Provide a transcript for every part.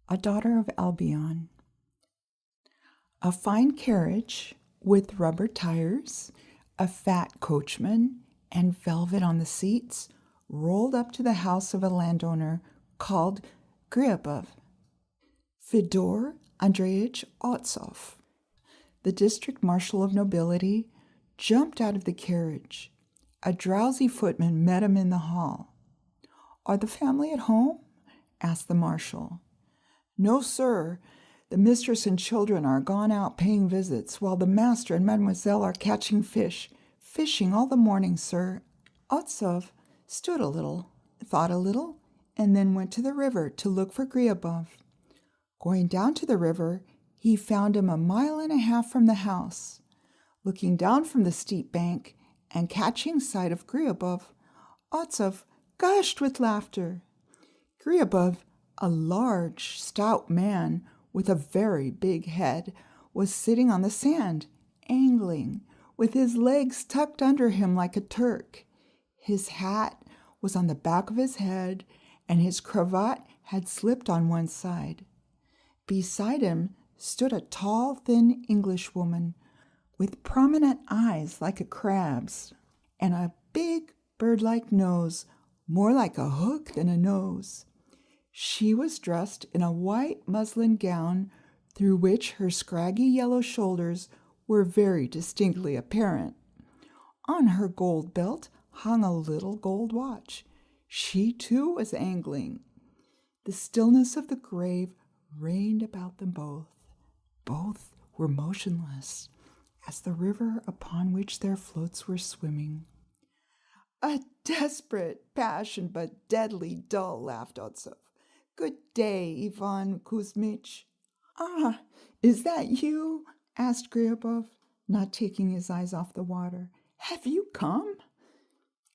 A daughter of Albion. A fine carriage with rubber tires, a fat coachman, and velvet on the seats rolled up to the house of a landowner called Griabov, Fyodor Andreevich Otsov. The district marshal of nobility jumped out of the carriage. A drowsy footman met him in the hall. "Are the family at home?" asked the marshal. "No, sir. The mistress and children are gone out paying visits, while the master and mademoiselle are catching fishing all the morning, sir." Otsov stood a little, thought a little, and then went to the river to look for Griabov. Going down to the river, he found him 1.5 miles from the house. Looking down from the steep bank and catching sight of Griabov, Otsov gushed with laughter. Griabov, a large, stout man with a very big head, was sitting on the sand, angling, with his legs tucked under him like a Turk. His hat was on the back of his head, and his cravat had slipped on one side. Beside him stood a tall, thin Englishwoman with prominent eyes like a crab's, and a big bird-like nose, more like a hook than a nose. She was dressed in a white muslin gown through which her scraggy yellow shoulders were very distinctly apparent. On her gold belt hung a little gold watch. She, too, was angling. The stillness of the grave reigned about them both. Both were motionless as the river upon which their floats were swimming. "A desperate passion, but deadly dull," laughed Otsov. "Good day, Ivan Kuzmich." "Ah, is that you?" asked Griabov, not taking his eyes off the water. "Have you come?"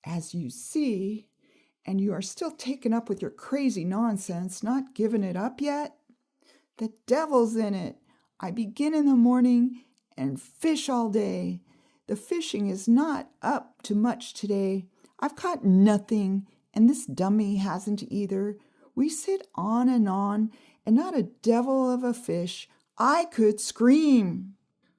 "As you see. And you are still taken up with your crazy nonsense, not given it up yet?" "The devil's in it. I begin in the morning and fish all day. The fishing is not up to much today. I've caught nothing, and this dummy hasn't either. We sit on, and not a devil of a fish. I could scream."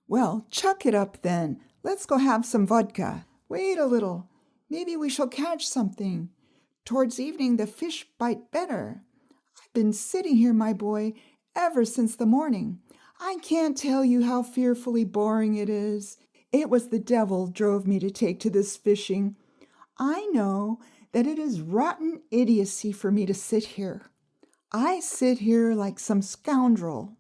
"Well, chuck it up then. Let's go have some vodka." "Wait a little. Maybe we shall catch something. Towards evening the fish bite better. I've been sitting here, my boy, ever since the morning. I can't tell you how fearfully boring it is. It was the devil drove me to take to this fishing. I know that it is rotten idiocy for me to sit here. I sit here like some scoundrel,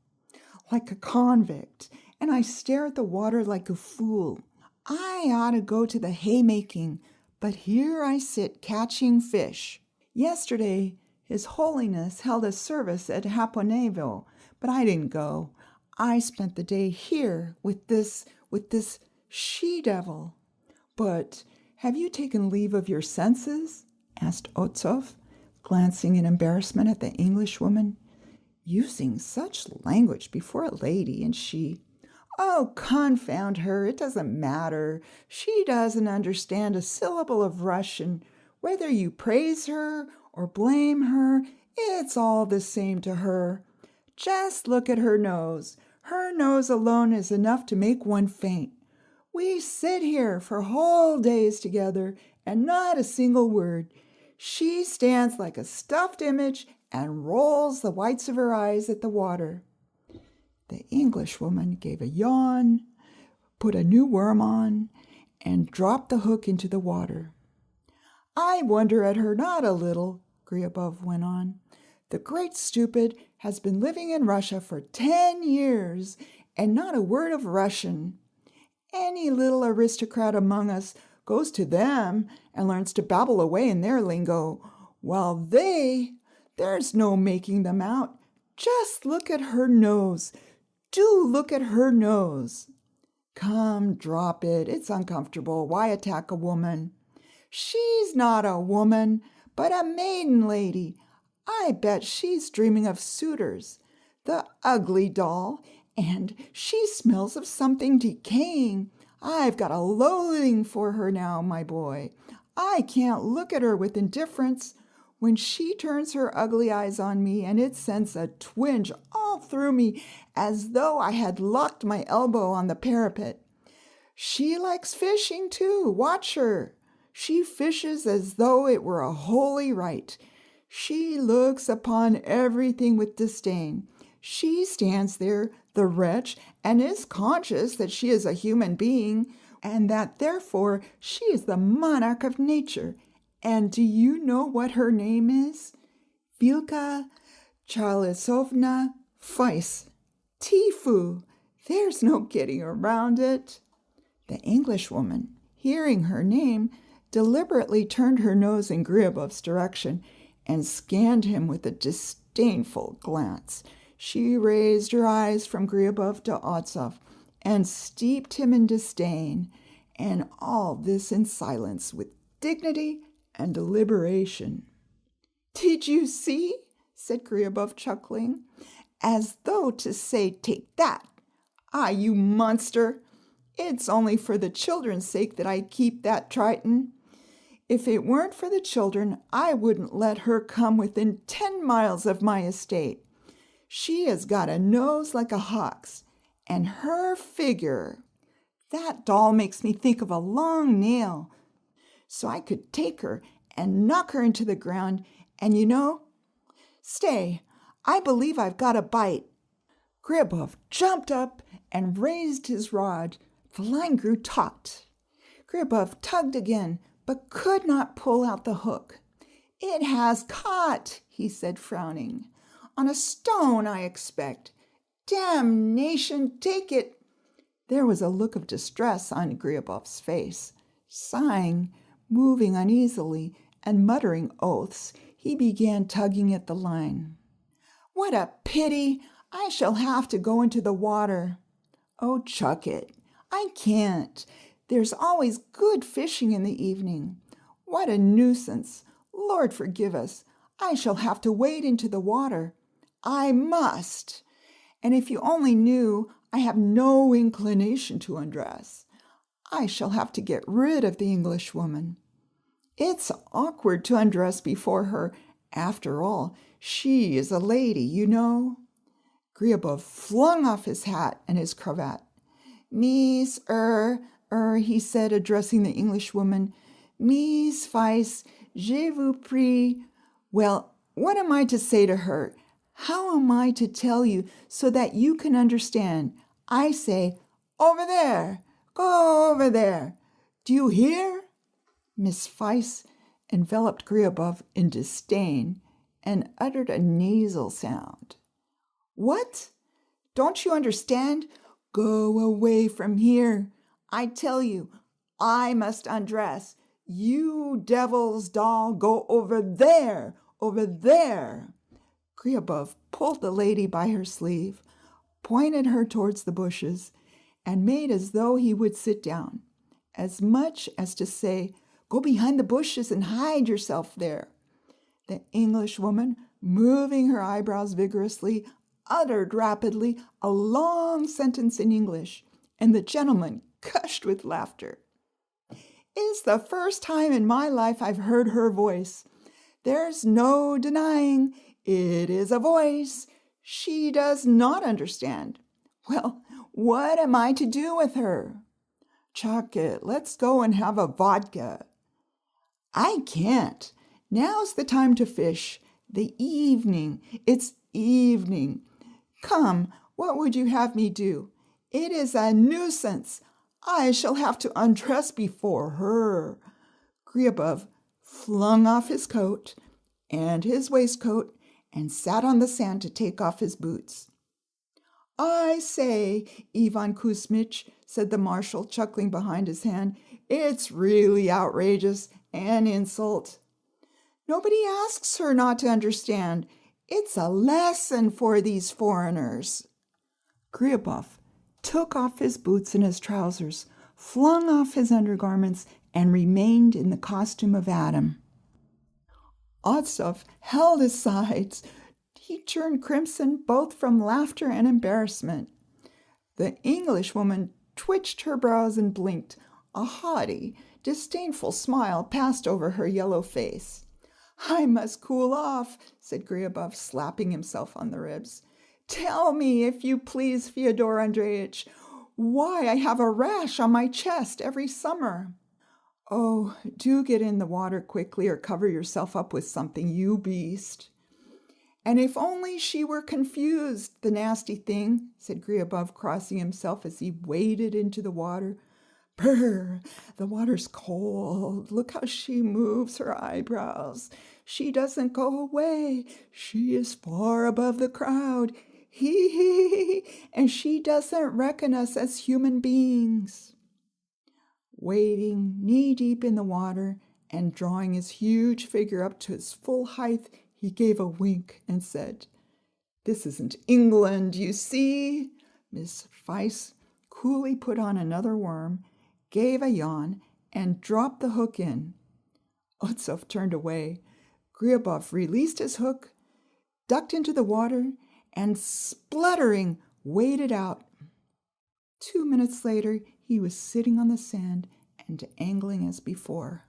like a convict, and I stare at the water like a fool. I ought to go to the haymaking, but here I sit catching fish. Yesterday, His Holiness held a service at Haponevo, but I didn't go. I spent the day here with this she-devil." "But have you taken leave of your senses?" asked Otsov, glancing in embarrassment at the Englishwoman. "Using such language before a lady, and she—" "Oh, confound her, it doesn't matter. She doesn't understand a syllable of Russian. Whether you praise her or blame her, it's all the same to her. Just look at her nose. Her nose alone is enough to make one faint. We sit here for whole days together, and not a single word. She stands like a stuffed image and rolls the whites of her eyes at the water." The Englishwoman gave a yawn, put a new worm on, and dropped the hook into the water. "I wonder at her not a little," Griabov went on. "The great stupid has been living in Russia for 10 years, and not a word of Russian. Any little aristocrat among us goes to them and learns to babble away in their lingo, while there's no making them out. Just look at her nose. Do look at her nose." "Come, drop it. It's uncomfortable. Why attack a woman?" "She's not a woman, but a maiden lady. I bet she's dreaming of suitors. The ugly doll. And she smells of something decaying. I've got a loathing for her now, my boy. I can't look at her with indifference. when she turns her ugly eyes on me, and it sends a twinge all through me as though I had locked my elbow on the parapet. She likes fishing too. Watch her. She fishes as though it were a holy rite. She looks upon everything with disdain. She stands there, the wretch, and is conscious that she is a human being, and that therefore she is the monarch of nature. And do you know what her name is? Vilka Charlesovna Weiss. Tifu. There's no getting around it. The Englishwoman, hearing her name, deliberately turned her nose in Griabov's direction and scanned him with a disdainful glance. She raised her eyes from Griabov to Otsov and steeped him in disdain, and all this in silence with dignity and deliberation. "Did you see?" said Griabov, chuckling, as though to say, "Take that! Ah, you monster! It's only for the children's sake that I keep that Triton. If it weren't for the children, I wouldn't let her come within 10 miles of my estate. She has got a nose like a hawk's, and her figure. That doll makes me think of a long nail. So I could take her and knock her into the ground, and stay, I believe I've got a bite." Griabov jumped up and raised his rod. The line grew taut. Griabov tugged again, but could not pull out the hook. "It has caught," he said, frowning. "On a stone, I expect. Damnation take it." There was a look of distress on Griabov's face. Sighing, moving uneasily, and muttering oaths, he began tugging at the line. "What a pity! I shall have to go into the water." "Oh, chuck it. I can't. There's always good fishing in the evening. What a nuisance. Lord forgive us. I shall have to wade into the water. I must. And if you only knew, I have no inclination to undress. I shall have to get rid of the Englishwoman. It's awkward to undress before her. After all, she is a lady, you know." Griabov flung off his hat and his cravat. "Miss he said, addressing the Englishwoman. "Miss Weiss, je vous prie." "Well, what am I to say to her? How am I to tell you so that you can understand? I say, 'Over there, go over there.' Do you hear?" Miss Weiss enveloped Griabov in disdain and uttered a nasal sound. "What? Don't you understand? Go away from here. I tell you, I must undress. You devil's doll, go over there, over there." Griabov pulled the lady by her sleeve, pointed her towards the bushes, and made as though he would sit down, as much as to say, "Go behind the bushes and hide yourself there." The Englishwoman, moving her eyebrows vigorously, uttered rapidly a long sentence in English, and the gentleman gushed with laughter. "It's the first time in my life I've heard her voice. There's no denying it is a voice. She does not understand. Well, what am I to do with her?" "Chuck it. Let's go and have a vodka." "I can't. Now's the time to fish. The evening. It's evening. Come, what would you have me do? It is a nuisance. I shall have to undress before her." Griabov flung off his coat and his waistcoat and sat on the sand to take off his boots. "I say, Ivan Kuzmich," said the marshal, chuckling behind his hand, "it's really outrageous, an insult." "Nobody asks her not to understand. It's a lesson for these foreigners." Griabov took off his boots and his trousers, flung off his undergarments, and remained in the costume of Adam. Otsov held his sides. He turned crimson both from laughter and embarrassment. The Englishwoman twitched her brows and blinked. A haughty, disdainful smile passed over her yellow face. I must cool off, said Griabov, slapping himself on the ribs. Tell me, if you please, Fyodor Andreitch, why I have a rash on my chest every summer. Oh, do get in the water quickly or cover yourself up with something, you beast. And if only she were confused, the nasty thing, said Griabov, crossing himself as he waded into the water. Brr, the water's cold. Look how she moves her eyebrows. She doesn't go away. She is far above the crowd. Hee hee, and she doesn't reckon us as human beings. Wading knee-deep in the water and drawing his huge figure up to his full height, he gave a wink and said, "This isn't England, you see." Miss Weiss coolly put on another worm, gave a yawn, and dropped the hook in. Otsev turned away. Griabov released his hook, ducked into the water, and spluttering waded out. 2 minutes later, he was sitting on the sand and angling as before.